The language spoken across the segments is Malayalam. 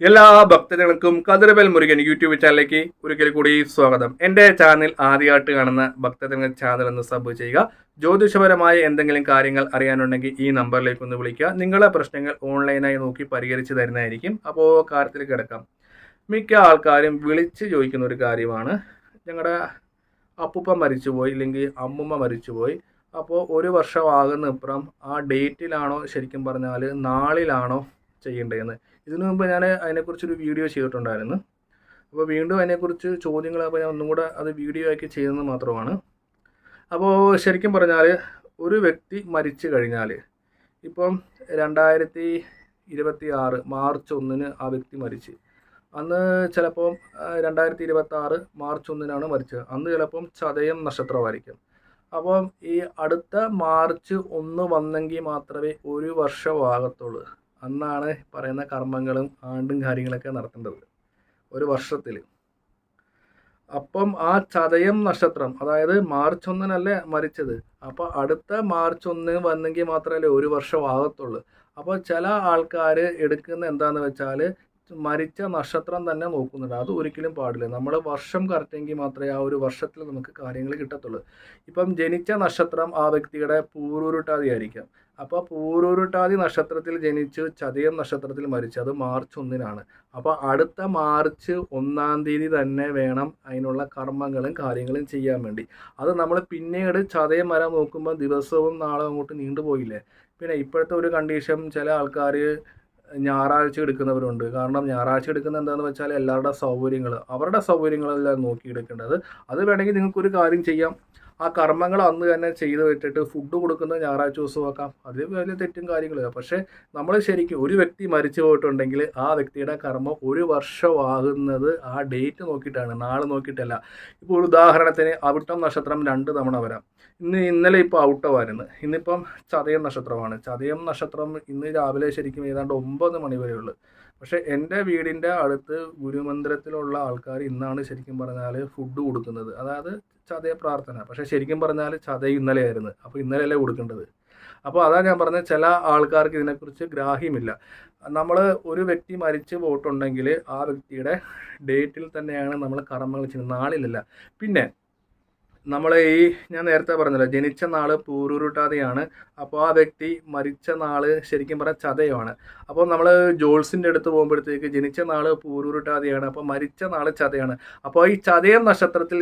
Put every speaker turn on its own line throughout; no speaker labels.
എല്ലാ ഭക്തജനങ്ങൾക്കും കതിരവേൽ മുരുകൻ യൂട്യൂബ് ചാനലിലേക്ക് ഒരിക്കൽ കൂടി സ്വാഗതം. എൻ്റെ ചാനൽ ആദ്യമായിട്ട് കാണുന്ന ഭക്തജനങ്ങൾ ചാനൽ ഒന്ന് സബ് ചെയ്യുക. ജ്യോതിഷപരമായ എന്തെങ്കിലും കാര്യങ്ങൾ അറിയാനുണ്ടെങ്കിൽ ഈ നമ്പറിലേക്ക് ഒന്ന് വിളിക്കുക. നിങ്ങളുടെ പ്രശ്നങ്ങൾ ഓൺലൈനായി നോക്കി പരിഹരിച്ചു തരുന്നതായിരിക്കും. അപ്പോൾ കാര്യത്തിൽ കിടക്കാം. മിക്ക ആൾക്കാരും വിളിച്ച് ചോദിക്കുന്ന ഒരു കാര്യമാണ്, ഞങ്ങളുടെ അപ്പൂപ്പ മരിച്ചുപോയി അല്ലെങ്കിൽ അമ്മുമ്മ മരിച്ചുപോയി, അപ്പോൾ ഒരു വർഷമാകുന്ന ഇപ്പുറം ആ ഡേറ്റിലാണോ ശരിക്കും പറഞ്ഞാൽ നാളിലാണോ ചെയ്യേണ്ടതെന്ന്. ഇതിനു മുമ്പ് ഞാൻ അതിനെക്കുറിച്ചൊരു വീഡിയോ ചെയ്തിട്ടുണ്ടായിരുന്നു. അപ്പോൾ വീണ്ടും അതിനെക്കുറിച്ച് ചോദ്യങ്ങൾ, അപ്പോൾ ഞാൻ ഒന്നും കൂടെ അത് വീഡിയോ ആക്കി ചെയ്യുന്നത് മാത്രമാണ്. അപ്പോൾ ശരിക്കും പറഞ്ഞാൽ ഒരു വ്യക്തി മരിച്ചു കഴിഞ്ഞാൽ, ഇപ്പം 2026 മാർച്ച് 1 ആ വ്യക്തി മരിച്ച്, അന്ന് ചിലപ്പം 2026 മാർച്ച് 1 മരിച്ചത്, അന്ന് ചിലപ്പം ചതയം നക്ഷത്രമായിരിക്കും. അപ്പം ഈ അടുത്ത മാർച്ച് 1 വന്നെങ്കിൽ മാത്രമേ ഒരു വർഷമാകത്തുള്ളൂ. അന്നാണ് പറയുന്ന കർമ്മങ്ങളും ആണ്ടും കാര്യങ്ങളൊക്കെ നടത്തേണ്ടത് ഒരു വർഷത്തിൽ. അപ്പം ആ ചതയം നക്ഷത്രം, അതായത് മാർച്ച് 1 മരിച്ചത്, അപ്പോൾ അടുത്ത മാർച്ച് 1 വന്നെങ്കിൽ മാത്രമല്ലേ ഒരു വർഷമാകത്തുള്ളൂ. അപ്പോൾ ചില ആൾക്കാർ എടുക്കുന്ന എന്താണെന്ന് വെച്ചാൽ മരിച്ച നക്ഷത്രം തന്നെ നോക്കുന്നുണ്ട്. അത് ഒരിക്കലും പാടില്ല. നമ്മൾ വർഷം കറക്റ്റെങ്കിൽ മാത്രമേ ആ ഒരു വർഷത്തിൽ നമുക്ക് കാര്യങ്ങൾ കിട്ടത്തുള്ളൂ. ഇപ്പം ജനിച്ച നക്ഷത്രം ആ വ്യക്തിയുടെ പൂരൂരുട്ടാതി ആയിരിക്കാം. അപ്പോൾ പൂരൂരുട്ടാതി നക്ഷത്രത്തിൽ ജനിച്ച് ചതയം നക്ഷത്രത്തിൽ മരിച്ചു, അത് മാർച്ച് 1 അപ്പോൾ അടുത്ത മാർച്ച് 1 തന്നെ വേണം അതിനുള്ള കർമ്മങ്ങളും കാര്യങ്ങളും ചെയ്യാൻ വേണ്ടി. അത് നമ്മൾ പിന്നീട് ചതയം വരാൻ നോക്കുമ്പോൾ ദിവസവും നാളെ അങ്ങോട്ട് നീണ്ടുപോയില്ലേ. പിന്നെ ഇപ്പോഴത്തെ ഒരു കണ്ടീഷൻ, ചില ആൾക്കാർ ഞായറാഴ്ച എടുക്കുന്നവരുണ്ട്. കാരണം ഞായറാഴ്ച എടുക്കുന്ന എന്താണെന്ന് വെച്ചാൽ എല്ലാവരുടെ സൗകര്യങ്ങൾ, അവരുടെ സൗകര്യങ്ങളെല്ലാം നോക്കി എടുക്കേണ്ടത്. അത് വേണമെങ്കിൽ നിങ്ങൾക്കൊരു കാര്യം ചെയ്യാം, ആ കർമ്മങ്ങൾ അന്ന് തന്നെ ചെയ്ത് വെച്ചിട്ട് ഫുഡ് കൊടുക്കുന്നത് ഞായറാഴ്ച ദിവസം വെക്കാം. അതിൽ വലിയ തെറ്റും കാര്യങ്ങളില്ല. പക്ഷേ നമ്മൾ ശരിക്കും ഒരു വ്യക്തി മരിച്ചു പോയിട്ടുണ്ടെങ്കിൽ ആ വ്യക്തിയുടെ കർമ്മം ഒരു വർഷമാകുന്നത് ആ ഡേറ്റ് നോക്കിയിട്ടാണ്, നാളെ നോക്കിയിട്ടല്ല. ഇപ്പോൾ ഒരു ഉദാഹരണത്തിന് അവിട്ടം നക്ഷത്രം 2 തവണ വരാം. ഇന്നലെ ഇപ്പോൾ ഔട്ടമായിരുന്നു, ഇന്നിപ്പം ചതയം നക്ഷത്രമാണ്. ചതയം നക്ഷത്രം ഇന്ന് രാവിലെ ശരിക്കും ഏതാണ്ട് 9 മണി വരെയുള്ളൂ. പക്ഷേ എൻ്റെ വീടിൻ്റെ അടുത്ത് ഗുരുമന്ദിരത്തിലുള്ള ആൾക്കാർ ഇന്നാണ് ശരിക്കും പറഞ്ഞാൽ ഫുഡ് കൊടുക്കുന്നത്, അതായത് ചതയ പ്രാർത്ഥന. പക്ഷേ ശരിക്കും പറഞ്ഞാൽ ചതയം ഇന്നലെയായിരുന്നു, അപ്പോൾ ഇന്നലെയല്ലേ കൊടുക്കേണ്ടത്. അപ്പോൾ അതാ ഞാൻ പറഞ്ഞത്, ചില ആൾക്കാർക്ക് ഇതിനെക്കുറിച്ച് ഗ്രാഹ്യമില്ല. നമ്മൾ ഒരു വ്യക്തി മരിച്ചു പോയിട്ടുണ്ടെങ്കിൽ ആ വ്യക്തിയുടെ ഡേറ്റിൽ തന്നെയാണ് നമ്മൾ കർമ്മങ്ങൾ ചെയ്യുന്നത്, നാളിലല്ല. പിന്നെ നമ്മൾ ഞാൻ നേരത്തെ പറഞ്ഞല്ലോ, ജനിച്ച നാൾ പൂരൂരുട്ടാതെയാണ്. അപ്പോൾ ആ വ്യക്തി മരിച്ച നാൾ ശരിക്കും പറഞ്ഞാൽ ചതയമാണ്. അപ്പോൾ നമ്മൾ ജോൾസിൻ്റെ അടുത്ത് പോകുമ്പോഴത്തേക്ക് ജനിച്ച നാൾ പൂരൂരുട്ടാതെയാണ്, അപ്പോൾ മരിച്ച നാൾ ചതയാണ്. അപ്പോൾ ഈ ചതയം നക്ഷത്രത്തിൽ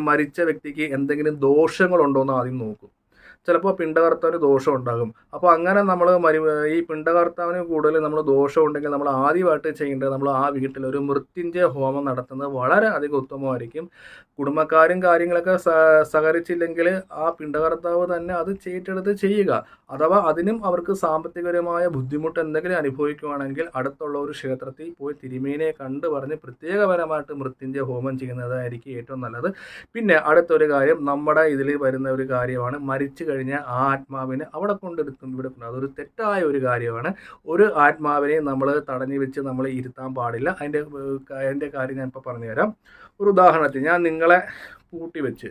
മരിച്ച വ്യക്തിക്ക് എന്തെങ്കിലും ദോഷങ്ങളുണ്ടോ എന്ന് ആദ്യം നോക്കും. ചിലപ്പോൾ പിണ്ടകർത്താവിന് ദോഷം ഉണ്ടാകും. അപ്പോൾ അങ്ങനെ നമ്മൾ ഈ പിണ്ടകർത്താവിന് കൂടുതൽ നമ്മൾ ദോഷം ഉണ്ടെങ്കിൽ നമ്മൾ ആദ്യമായിട്ട് ചെയ്യേണ്ടത്, നമ്മൾ ആ വീട്ടിൽ ഒരു മൃത്യുഞ്ജയ ഹോമം നടത്തുന്നത് വളരെ അധികം ഉത്തമമായിരിക്കും. കുടുംബക്കാരും കാര്യങ്ങളൊക്കെ സഹകരിച്ചില്ലെങ്കിൽ ആ പിണ്ടകർത്താവ് തന്നെ അത് ഏറ്റെടുത്ത് ചെയ്യുക. അഥവാ അതിനും അവർക്ക് സാമ്പത്തികപരമായ ബുദ്ധിമുട്ട് എന്തെങ്കിലും അനുഭവിക്കുകയാണെങ്കിൽ അടുത്തുള്ള ഒരു ക്ഷേത്രത്തിൽ പോയി തിരുമേനിയെ കണ്ട് പറഞ്ഞ് പ്രത്യേകപരമായിട്ട് മൃത്യുഞ്ജയ ഹോമം ചെയ്യുന്നതായിരിക്കും ഏറ്റവും നല്ലത്. പിന്നെ അടുത്തൊരു കാര്യം, നമ്മുടെ ഇതിൽ വരുന്ന ഒരു കാര്യമാണ്, മരിച്ചു കഴിഞ്ഞാൽ ആ ആത്മാവിനെ അവിടെ കൊണ്ടെടുത്തും ഇവിടെ കൊണ്ടും. അതൊരു തെറ്റായ ഒരു കാര്യമാണ്. ഒരു ആത്മാവിനെ നമ്മൾ തടഞ്ഞു വെച്ച് നമ്മൾ ഇരുത്താൻ പാടില്ല. അതിൻ്റെ കാര്യം ഞാൻ ഇപ്പോൾ പറഞ്ഞു തരാം. ഒരു ഉദാഹരണത്തിന്, ഞാൻ നിങ്ങളെ പൂട്ടി വെച്ച്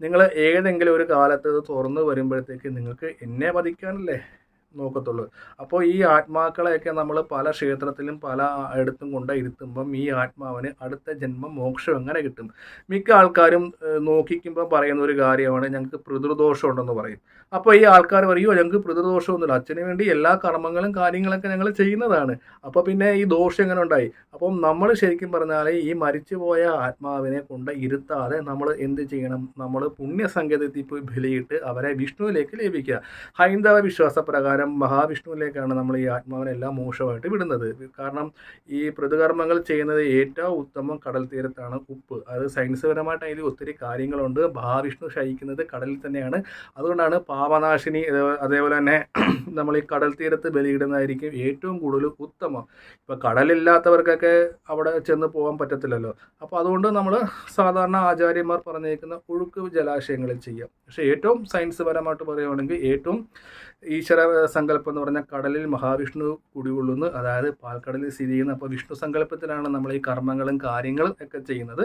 നിങ്ങൾ ഏതെങ്കിലും ഒരു കാലത്ത് ഇത് തുറന്നു വരുമ്പോഴത്തേക്ക് നിങ്ങൾക്ക് എന്നെ വധിക്കാനല്ലേ നോക്കത്തുള്ളൂ. അപ്പോൾ ഈ ആത്മാക്കളെയൊക്കെ നമ്മൾ പല ക്ഷേത്രത്തിലും പല ഇടത്തും കൊണ്ട് ഇരുത്തുമ്പം ഈ ആത്മാവിന് അടുത്ത ജന്മം മോക്ഷം എങ്ങനെ കിട്ടും? മിക്ക ആൾക്കാരും നോക്കിക്കുമ്പോൾ പറയുന്ന ഒരു കാര്യമാണ്, ഞങ്ങൾക്ക് പിതൃദോഷം ഉണ്ടെന്ന് പറയും. അപ്പോൾ ഈ ആൾക്കാർ പറയുമോ, ഞങ്ങൾക്ക് പിതൃദോഷമൊന്നുമില്ല, അച്ഛന് വേണ്ടി എല്ലാ കർമ്മങ്ങളും കാര്യങ്ങളൊക്കെ ഞങ്ങൾ ചെയ്യുന്നതാണ്, അപ്പോൾ പിന്നെ ഈ ദോഷം എങ്ങനെ ഉണ്ടായി? അപ്പം നമ്മൾ ശരിക്കും പറഞ്ഞാൽ ഈ മരിച്ചുപോയ ആത്മാവിനെ കൊണ്ട് ഇരുത്താതെ നമ്മൾ എന്ത് ചെയ്യണം? നമ്മൾ പുണ്യസങ്കേതത്തിൽ പോയി ബലിയിട്ട് അവരെ വിഷ്ണുവിലേക്ക് ലഭിക്കുക. ഹൈന്ദവ വിശ്വാസപ്രകാരം മഹാവിഷ്ണുവിലേക്കാണ് നമ്മൾ ഈ ആത്മാവിനെല്ലാം മോശമായിട്ട് വിടുന്നത്. കാരണം ഈ പ്രതികർമ്മങ്ങൾ ചെയ്യുന്നത് ഏറ്റവും ഉത്തമം കടൽ തീരത്താണ്. ഉപ്പ്, അത് സയൻസ് പരമായിട്ട് അതിൽ ഒത്തിരി കാര്യങ്ങളുണ്ട്. മഹാവിഷ്ണു ശയിക്കുന്നത് കടലിൽ തന്നെയാണ്. അതുകൊണ്ടാണ് പാപനാശിനി, അതേപോലെ തന്നെ നമ്മൾ ഈ കടൽ തീരത്ത് ബലിയിടുന്നതായിരിക്കും ഏറ്റവും കൂടുതൽ ഉത്തമം. ഇപ്പോൾ കടലില്ലാത്തവർക്കൊക്കെ അവിടെ ചെന്ന് പോകാൻ പറ്റത്തില്ലല്ലോ. അപ്പോൾ അതുകൊണ്ട് നമ്മൾ സാധാരണ ആചാര്യന്മാർ പറഞ്ഞേക്കുന്ന ഒഴുക്ക് ജലാശയങ്ങളിൽ ചെയ്യാം. പക്ഷേ ഏറ്റവും സയൻസ് പരമായിട്ട് പറയുകയാണെങ്കിൽ ഏറ്റവും ഈശ്വര സങ്കല്പം എന്ന് പറഞ്ഞാൽ കടലിൽ മഹാവിഷ്ണു കുടികൊള്ളുന്നു, അതായത് പാൽക്കടലിൽ സ്ഥിതി ചെയ്യുന്നു. അപ്പോൾ വിഷ്ണു സങ്കല്പത്തിലാണ് നമ്മൾ ഈ കർമ്മങ്ങളും കാര്യങ്ങളും ഒക്കെ ചെയ്യുന്നത്.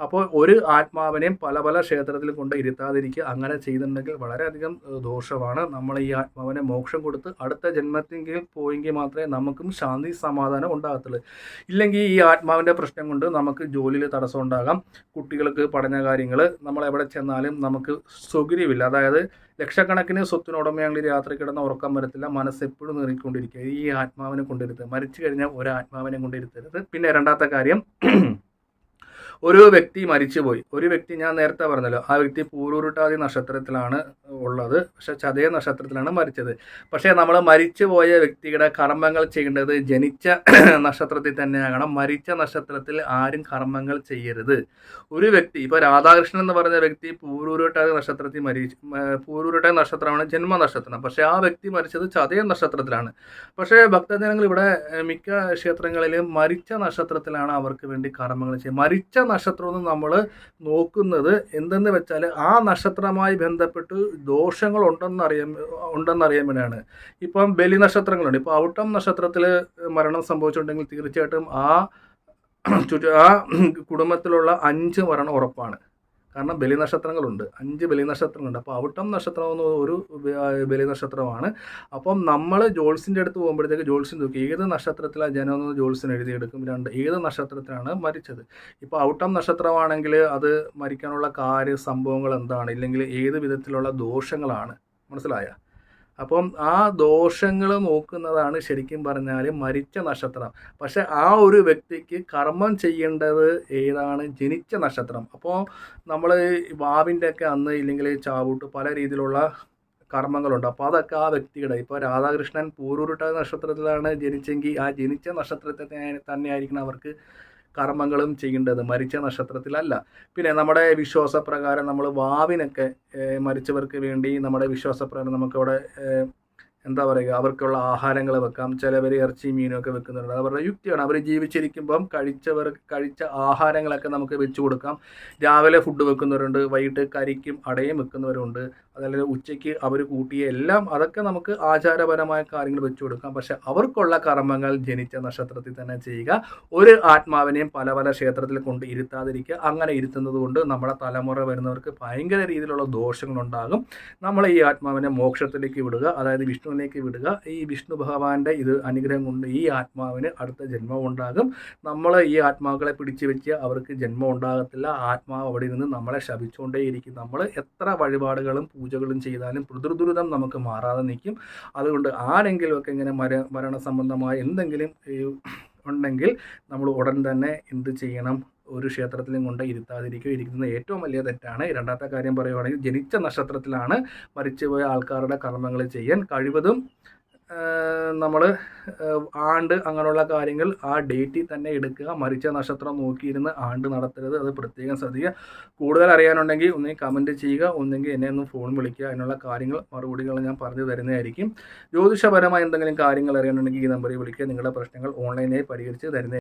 അപ്പോൾ ഒരു ആത്മാവിനെയും പല പല ക്ഷേത്രത്തിൽ കൊണ്ട് ഇരുത്താതിരിക്കുക. അങ്ങനെ ചെയ്തിട്ടുണ്ടെങ്കിൽ വളരെയധികം ദോഷമാണ്. നമ്മൾ ഈ ആത്മാവിനെ മോക്ഷം കൊടുത്ത് അടുത്ത ജന്മത്തിൽ പോയെങ്കിൽ മാത്രമേ നമുക്കും ശാന്തി സമാധാനം ഉണ്ടാകത്തുള്ളൂ. ഇല്ലെങ്കിൽ ഈ ആത്മാവിൻ്റെ പ്രശ്നം കൊണ്ട് നമുക്ക് ജോലിയിൽ തടസ്സം ഉണ്ടാകാം, കുട്ടികൾക്ക് പഠന കാര്യങ്ങൾ, നമ്മൾ എവിടെ ചെന്നാലും നമുക്ക് സൗകര്യമില്ല. അതായത് ലക്ഷക്കണക്കിന് സ്വത്തിനുടമയാണെങ്കിൽ രാത്രി കിടന്ന ഉറക്കം വരത്തില്ല, മനസ്സെപ്പോഴും നീറിക്കൊണ്ടിരിക്കുക. ഈ ആത്മാവിനെ കൊണ്ടിരുത്തരുത്. മരിച്ചു കഴിഞ്ഞാൽ ഒരു ആത്മാവിനെ കൊണ്ടിരുത്തരുത്. പിന്നെ രണ്ടാമത്തെ കാര്യം, ഒരു വ്യക്തി മരിച്ചുപോയി. ഒരു വ്യക്തി, ഞാൻ നേരത്തെ പറഞ്ഞല്ലോ, ആ വ്യക്തി പൂരുരുട്ടാതി നക്ഷത്രത്തിലാണ് ഉള്ളത്, പക്ഷെ ചതയ നക്ഷത്രത്തിലാണ് മരിച്ചത്. പക്ഷേ നമ്മൾ മരിച്ചുപോയ വ്യക്തിയുടെ കർമ്മങ്ങൾ ചെയ്യേണ്ടത് ജനിച്ച നക്ഷത്രത്തിൽ തന്നെയാകണം. മരിച്ച നക്ഷത്രത്തിൽ ആരും കർമ്മങ്ങൾ ചെയ്യരുത്. ഒരു വ്യക്തി, ഇപ്പോൾ രാധാകൃഷ്ണൻ എന്ന് പറഞ്ഞ വ്യക്തി പൂരുരുട്ടാതി നക്ഷത്രത്തിൽ പൂരുരുട്ടാതി നക്ഷത്രമാണ് ജന്മനക്ഷത്രം. പക്ഷേ ആ വ്യക്തി മരിച്ചത് ചതയ നക്ഷത്രത്തിലാണ്. പക്ഷേ ഭക്തജനങ്ങൾ ഇവിടെ മിക്ക ക്ഷേത്രങ്ങളിലും മരിച്ച നക്ഷത്രത്തിലാണ് അവർക്ക് വേണ്ടി കർമ്മങ്ങൾ ചെയ്യുക. മരിച്ച നക്ഷത്രമൊന്നും നമ്മൾ നോക്കുന്നത് എന്തെന്ന് വെച്ചാൽ ആ നക്ഷത്രവുമായി ബന്ധപ്പെട്ട് ദോഷങ്ങൾ ഉണ്ടെന്നറിയാൻ വേണ്ടിയാണ്. ഇപ്പം ബലി നക്ഷത്രങ്ങളുണ്ട്. ഇപ്പോൾ ഔട്ടം നക്ഷത്രത്തിൽ മരണം സംഭവിച്ചിട്ടുണ്ടെങ്കിൽ തീർച്ചയായിട്ടും ആ കുടുംബത്തിലുള്ള 5 മരണം ഉറപ്പാണ്. കാരണം ബലി നക്ഷത്രങ്ങളുണ്ട്, 5 ബലി നക്ഷത്രങ്ങളുണ്ട്. അപ്പോൾ ഔട്ടം നക്ഷത്രം ഒരു ബലി നക്ഷത്രമാണ്. അപ്പം നമ്മൾ ജോത്സ്യൻ്റെ അടുത്ത് പോകുമ്പോഴത്തേക്ക് ജോത്സ്യൻ നോക്കി ഏത് നക്ഷത്രത്തിലാണ് ജനമെന്ന് ജോത്സ്യൻ എഴുതിയെടുക്കും. ഏത് നക്ഷത്രത്തിലാണ് മരിച്ചത്. ഇപ്പോൾ ഔട്ടം നക്ഷത്രമാണെങ്കിൽ അത് മരിക്കാനുള്ള സംഭവങ്ങൾ എന്താണ്, ഇല്ലെങ്കിൽ ഏത് വിധത്തിലുള്ള ദോഷങ്ങളാണ്, മനസ്സിലായ? അപ്പം ആ ദോഷങ്ങൾ നോക്കുന്നതാണ് ശരിക്കും പറഞ്ഞാൽ മരിച്ച നക്ഷത്രം. പക്ഷെ ആ ഒരു വ്യക്തിക്ക് കർമ്മം ചെയ്യേണ്ടത് ഏതാണ്, ജനിച്ച നക്ഷത്രം. അപ്പോൾ നമ്മൾ വാവിൻ്റെയൊക്കെ അന്ന് ഇല്ലെങ്കിൽ ചാവൂട്ട് പല രീതിയിലുള്ള കർമ്മങ്ങളുണ്ട്. അപ്പോൾ അതൊക്കെ ആ വ്യക്തിയുടെ, ഇപ്പോൾ രാധാകൃഷ്ണൻ പൂരുരുട്ടാതി നക്ഷത്രത്തിലാണ് ജനിച്ചെങ്കിൽ ആ ജനിച്ച നക്ഷത്രത്തിൽ തന്നെ ആയിരിക്കണം അവർക്ക് കർമ്മങ്ങളും ചെയ്യേണ്ടത്, മരിച്ച നക്ഷത്രത്തിലല്ല. പിന്നെ നമ്മുടെ വിശ്വാസപ്രകാരം നമ്മൾ വാവിനൊക്കെ മരിച്ചവർക്ക് വേണ്ടി നമ്മുടെ വിശ്വാസപ്രകാരം നമുക്കവിടെ എന്താ പറയുക, അവർക്കുള്ള ആഹാരങ്ങൾ വെക്കാം. ചിലവർ ഇറച്ചി മീനൊക്കെ വെക്കുന്നുണ്ട്. അവരുടെ യുക്തിയാണ്. അവർ ജീവിച്ചിരിക്കുമ്പം കഴിച്ച ആഹാരങ്ങളൊക്കെ നമുക്ക് വെച്ച് കൊടുക്കാം. രാവിലെ ഫുഡ് വെക്കുന്നവരുണ്ട്, വൈകിട്ട് കരിക്കും അടയും വെക്കുന്നവരുണ്ട്, അതല്ലെങ്കിൽ ഉച്ചയ്ക്ക് അവർ കൂട്ടിയ എല്ലാം, അതൊക്കെ നമുക്ക് ആചാരപരമായ കാര്യങ്ങൾ വെച്ച് കൊടുക്കാം. പക്ഷെ അവർക്കുള്ള കർമ്മങ്ങൾ ജനിച്ച നക്ഷത്രത്തിൽ തന്നെ ചെയ്യുക. ഒരു ആത്മാവിനെയും പല പല ക്ഷേത്രത്തിൽ കൊണ്ട് ഇരുത്താതിരിക്കുക. അങ്ങനെ ഇരുത്തുന്നത് കൊണ്ട് നമ്മുടെ തലമുറ വരുന്നവർക്ക് ഭയങ്കര രീതിയിലുള്ള ദോഷങ്ങളുണ്ടാകും. നമ്മൾ ഈ ആത്മാവിനെ മോക്ഷത്തിലേക്ക് വിടുക, അതായത് വിഷ്ണുവിലേക്ക് വിടുക. ഈ വിഷ്ണു ഭഗവാന്റെ അനുഗ്രഹം കൊണ്ട് ഈ ആത്മാവിന് അടുത്ത ജന്മം ഉണ്ടാകും. നമ്മൾ ഈ ആത്മാക്കളെ പിടിച്ചു വെച്ച് അവർക്ക് ജന്മം ഉണ്ടാകത്തില്ല. ആത്മാവ് അവിടെ നിന്ന് നമ്മളെ ശപിച്ചുകൊണ്ടേയിരിക്കും. നമ്മൾ എത്ര വഴിപാടുകളും പൂജകളും ചെയ്താലും പിതൃദുരിതം നമുക്ക് മാറാതെ നിൽക്കും. അതുകൊണ്ട് ആരെങ്കിലുമൊക്കെ ഇങ്ങനെ മരണസംബന്ധമായ എന്തെങ്കിലും ഉണ്ടെങ്കിൽ നമ്മൾ ഉടൻ തന്നെ എന്ത് ചെയ്യണം, ഒരു ക്ഷേത്രത്തിലും കൊണ്ട് ഇരുത്താതിരിക്കുക. ഇരിക്കുന്നത് ഏറ്റവും വലിയ തെറ്റാണ്. രണ്ടാമത്തെ കാര്യം പറയുകയാണെങ്കിൽ ജനിച്ച നക്ഷത്രത്തിലാണ് മരിച്ചുപോയ ആൾക്കാരുടെ കർമ്മങ്ങൾ ചെയ്യാൻ കഴിവതും നമ്മൾ ആണ്ട് അങ്ങനെയുള്ള കാര്യങ്ങൾ ആ ഡേറ്റിൽ തന്നെ എടുക്കുക. മരിച്ച നക്ഷത്രം നോക്കിയിരുന്ന് ആണ്ട് നടത്തരുത്. അത് പ്രത്യേകം ശ്രദ്ധിക്കുക. കൂടുതൽ അറിയാനുണ്ടെങ്കിൽ ഒന്നെങ്കിൽ കമൻറ്റ് ചെയ്യുക, ഒന്നെങ്കിൽ എന്നെ ഒന്ന് ഫോൺ വിളിക്കുക. അതിനുള്ള മറുപടികൾ ഞാൻ പറഞ്ഞു തരുന്നതായിരിക്കും. ജ്യോതിഷപരമായ എന്തെങ്കിലും കാര്യങ്ങൾ അറിയാനുണ്ടെങ്കിൽ ഈ നമ്പറിൽ വിളിക്കുക. നിങ്ങളുടെ പ്രശ്നങ്ങൾ ഓൺലൈനായി പരിഹരിച്ച് തരുന്നതായിരിക്കും.